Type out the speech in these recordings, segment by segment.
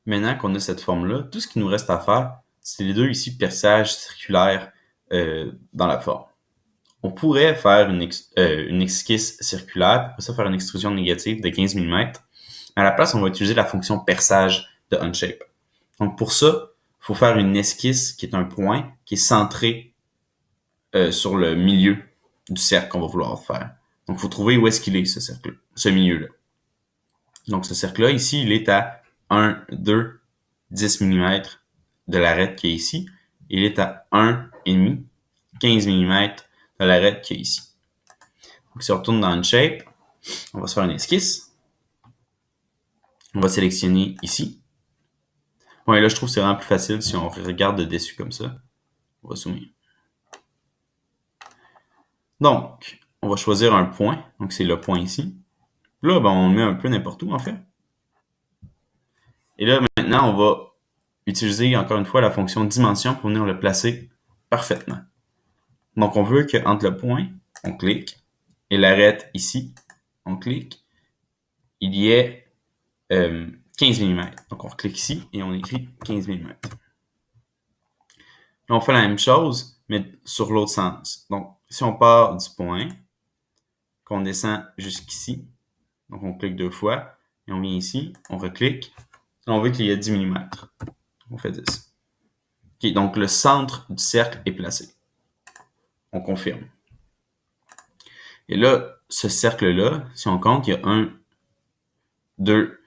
Maintenant qu'on a cette forme-là, tout ce qu'il nous reste à faire, c'est les deux ici perçages circulaires dans la forme. On pourrait faire une esquisse circulaire, pour ça faire une extrusion négative de 15 mm. À la place, on va utiliser la fonction perçage de Onshape. Donc pour ça, il faut faire une esquisse qui est un point qui est centré sur le milieu du cercle qu'on va vouloir faire. Donc il faut trouver où est-ce qu'il est, ce cercle, ce milieu-là. Donc ce cercle-là, ici, il est à 1, 2, 10 mm de l'arête qui est ici. Il est à 1,5, 15 mm de l'arête qui est ici. Donc si on retourne dans Onshape, on va se faire une esquisse. On va sélectionner ici. Bon, et là, je trouve que c'est vraiment plus facile si on regarde de dessus comme ça. On va zoomer. Donc, on va choisir un point. Donc, c'est le point ici. Là, ben, on le met un peu n'importe où, en fait. Et là, maintenant, on va utiliser encore une fois la fonction dimension pour venir le placer parfaitement. Donc, on veut qu'entre le point, on clique, et l'arête ici, on clique, il y ait 15 mm. Donc, on clique ici et on écrit 15 mm. Là, on fait la même chose, mais sur l'autre sens. Donc, si on part du point, qu'on descend jusqu'ici, donc on clique 2 fois, et on vient ici, on reclique, et on veut qu'il y ait 10 mm. On fait 10. OK, donc le centre du cercle est placé. On confirme. Et là, ce cercle-là, si on compte, il y a 2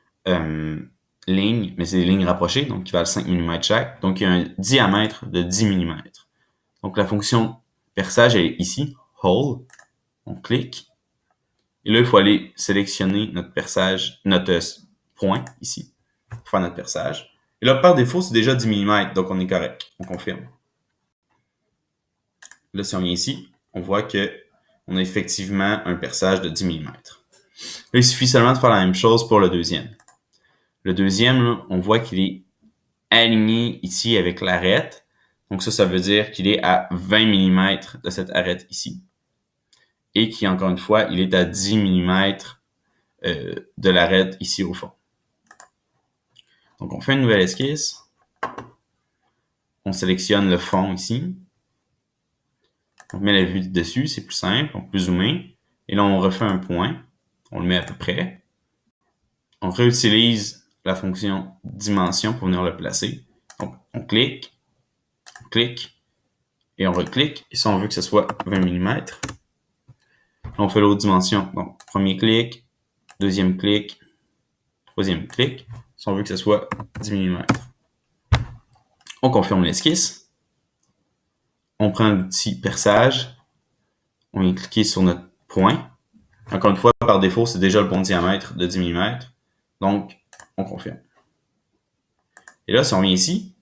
lignes, mais c'est des lignes rapprochées, donc qui valent 5 mm chaque. Donc, il y a un diamètre de 10 mm. Donc, la fonction perçage, elle est ici, hole. On clique. Et là, il faut aller sélectionner notre perçage, notre point ici, pour faire notre perçage. Et là, par défaut, c'est déjà 10 mm, donc on est correct. On confirme. Là, si on vient ici, on voit que on a effectivement un perçage de 10 mm. Là, il suffit seulement de faire la même chose pour le deuxième. Le deuxième, là, on voit qu'il est aligné ici avec l'arête. Donc ça veut dire qu'il est à 20 mm de cette arête ici. Et qui, encore une fois, il est à 10 mm de l'arête ici au fond. Donc on fait une nouvelle esquisse. On sélectionne le fond ici. On met la vue dessus, c'est plus simple. On peut zoomer. Et là, on refait un point. On le met à peu près. On réutilise la fonction dimension pour venir le placer. Donc, on clique, et on reclique. Et ça, on veut que ce soit 20 mm. Là, on fait l'autre dimension. Donc, premier clic, deuxième clic, troisième clic. Si on veut que ce soit 10 mm. On confirme l'esquisse. On prend l'outil perçage. On vient cliquer sur notre point. Encore une fois, par défaut, c'est déjà le bon diamètre de 10 mm. Donc, on confirme. Et là, si on vient ici,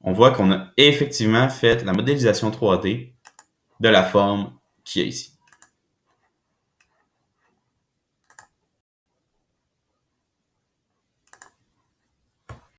on voit qu'on a effectivement fait la modélisation 3D de la forme qu'il y a ici.